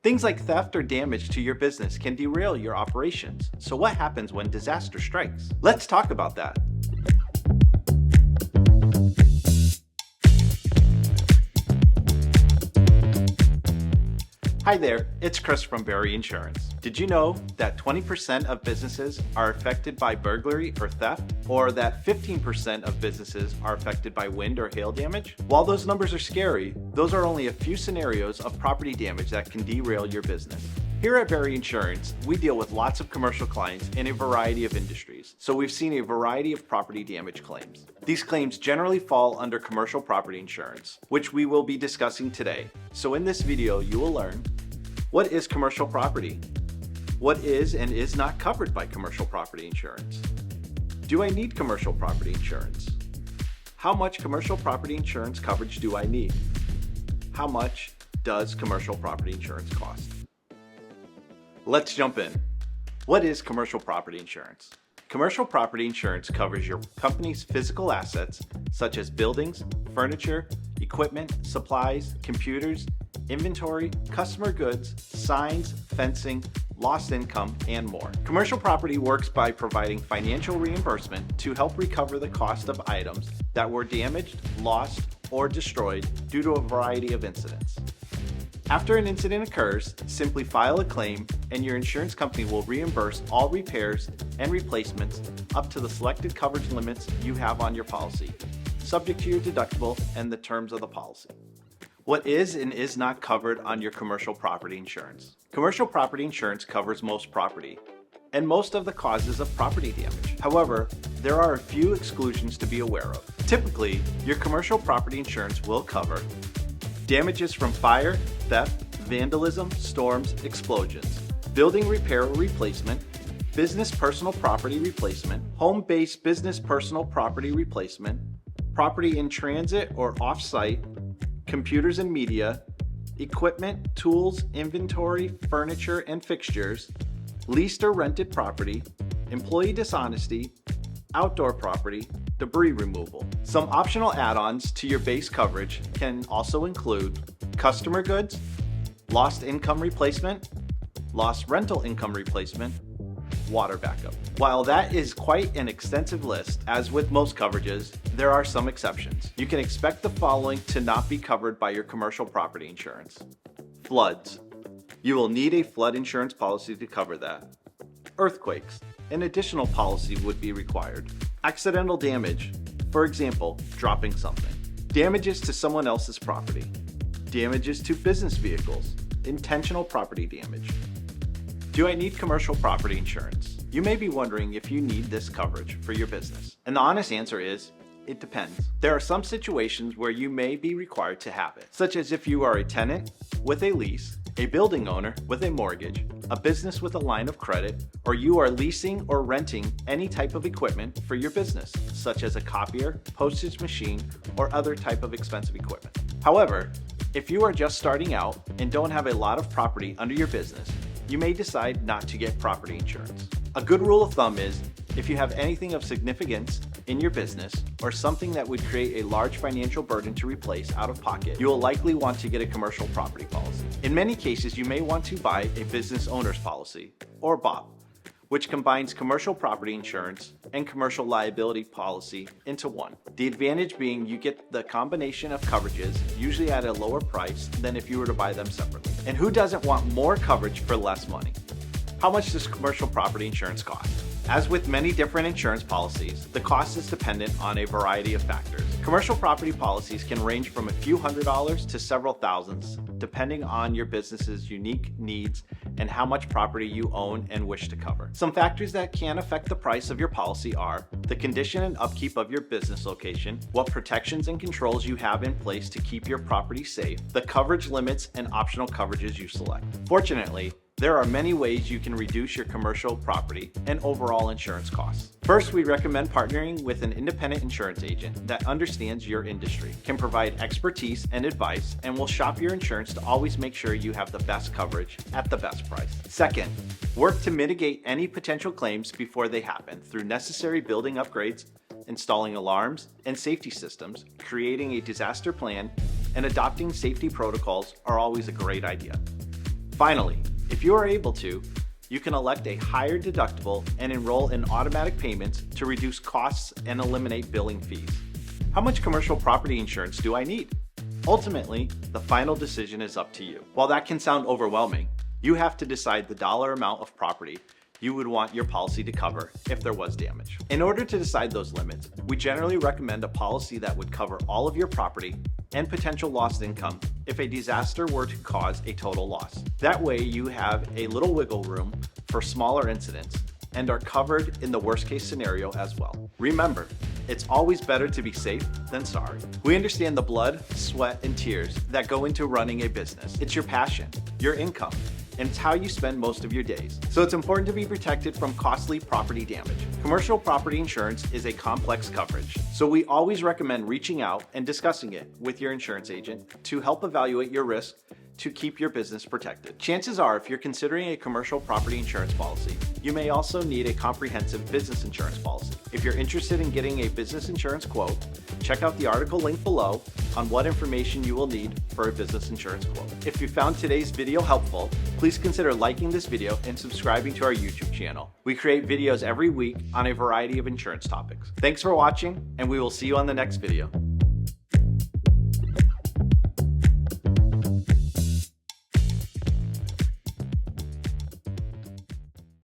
Things like theft or damage to your business can derail your operations. So what happens when disaster strikes? Let's talk about that. Hi there, it's Chris from Barry Insurance. Did you know that 20% of businesses are affected by burglary or theft, or that 15% of businesses are affected by wind or hail damage? While those numbers are scary, those are only a few scenarios of property damage that can derail your business. Here at Barry Insurance, we deal with lots of commercial clients in a variety of industries, so we've seen a variety of property damage claims. These claims generally fall under commercial property insurance, which we will be discussing today. So in this video, you will learn: what is commercial property? What is and is not covered by commercial property insurance? Do I need commercial property insurance? How much commercial property insurance coverage do I need? How much does commercial property insurance cost? Let's jump in. What is commercial property insurance? Commercial property insurance covers your company's physical assets, such as buildings, furniture, equipment, supplies, computers, inventory, customer goods, signs, fencing, lost income, and more. Commercial property works by providing financial reimbursement to help recover the cost of items that were damaged, lost, or destroyed due to a variety of incidents. After an incident occurs, simply file a claim and your insurance company will reimburse all repairs and replacements up to the selected coverage limits you have on your policy, subject to your deductible and the terms of the policy. What is and is not covered on your commercial property insurance? Commercial property insurance covers most property and most of the causes of property damage. However, there are a few exclusions to be aware of. Typically, your commercial property insurance will cover damages from fire, theft, vandalism, storms, explosions, building repair or replacement, business personal property replacement, home-based business personal property replacement, property in transit or off-site, computers and media, equipment, tools, inventory, furniture and fixtures, leased or rented property, employee dishonesty, outdoor property, debris removal. Some optional add-ons to your base coverage can also include customer goods, lost income replacement, lost rental income replacement, water backup. While that is quite an extensive list, as with most coverages, there are some exceptions. You can expect the following to not be covered by your commercial property insurance. Floods. You will need a flood insurance policy to cover that. Earthquakes. An additional policy would be required. Accidental damage. For example, dropping something. Damages to someone else's property. Damages to business vehicles. Intentional property damage. Do I need commercial property insurance? You may be wondering if you need this coverage for your business. And the honest answer is, it depends. There are some situations where you may be required to have it, such as if you are a tenant with a lease, a building owner with a mortgage, a business with a line of credit, or you are leasing or renting any type of equipment for your business, such as a copier, postage machine, or other type of expensive equipment. However, if you are just starting out and don't have a lot of property under your business, you may decide not to get property insurance. A good rule of thumb is, if you have anything of significance in your business or something that would create a large financial burden to replace out of pocket, you will likely want to get a commercial property policy. In many cases, you may want to buy a business owner's policy, or BOP, which combines commercial property insurance and commercial liability policy into one. The advantage being you get the combination of coverages, usually at a lower price than if you were to buy them separately. And who doesn't want more coverage for less money? How much does commercial property insurance cost? As with many different insurance policies, the cost is dependent on a variety of factors. Commercial property policies can range from a few $100s to several thousands, depending on your business's unique needs and how much property you own and wish to cover. Some factors that can affect the price of your policy are the condition and upkeep of your business location, what protections and controls you have in place to keep your property safe, the coverage limits and optional coverages you select. Fortunately, there are many ways you can reduce your commercial property and overall insurance costs. First, we recommend partnering with an independent insurance agent that understands your industry, can provide expertise and advice, and will shop your insurance to always make sure you have the best coverage at the best price. Second, work to mitigate any potential claims before they happen through necessary building upgrades, installing alarms and safety systems, creating a disaster plan, and adopting safety protocols are always a great idea. Finally, if you are able to, you can elect a higher deductible and enroll in automatic payments to reduce costs and eliminate billing fees. How much commercial property insurance do I need? Ultimately, the final decision is up to you. While that can sound overwhelming, you have to decide the dollar amount of property you would want your policy to cover if there was damage. In order to decide those limits, we generally recommend a policy that would cover all of your property and potential lost income if a disaster were to cause a total loss. That way you have a little wiggle room for smaller incidents and are covered in the worst case scenario as well. Remember, it's always better to be safe than sorry. We understand the blood, sweat, and tears that go into running a business. It's your passion, your income, and it's how you spend most of your days. So it's important to be protected from costly property damage. Commercial property insurance is a complex coverage, so we always recommend reaching out and discussing it with your insurance agent to help evaluate your risk to keep your business protected. Chances are, if you're considering a commercial property insurance policy, you may also need a comprehensive business insurance policy. If you're interested in getting a business insurance quote, check out the article linked below on what information you will need for a business insurance quote. If you found today's video helpful, please consider liking this video and subscribing to our YouTube channel. We create videos every week on a variety of insurance topics. Thanks for watching, and we will see you on the next video.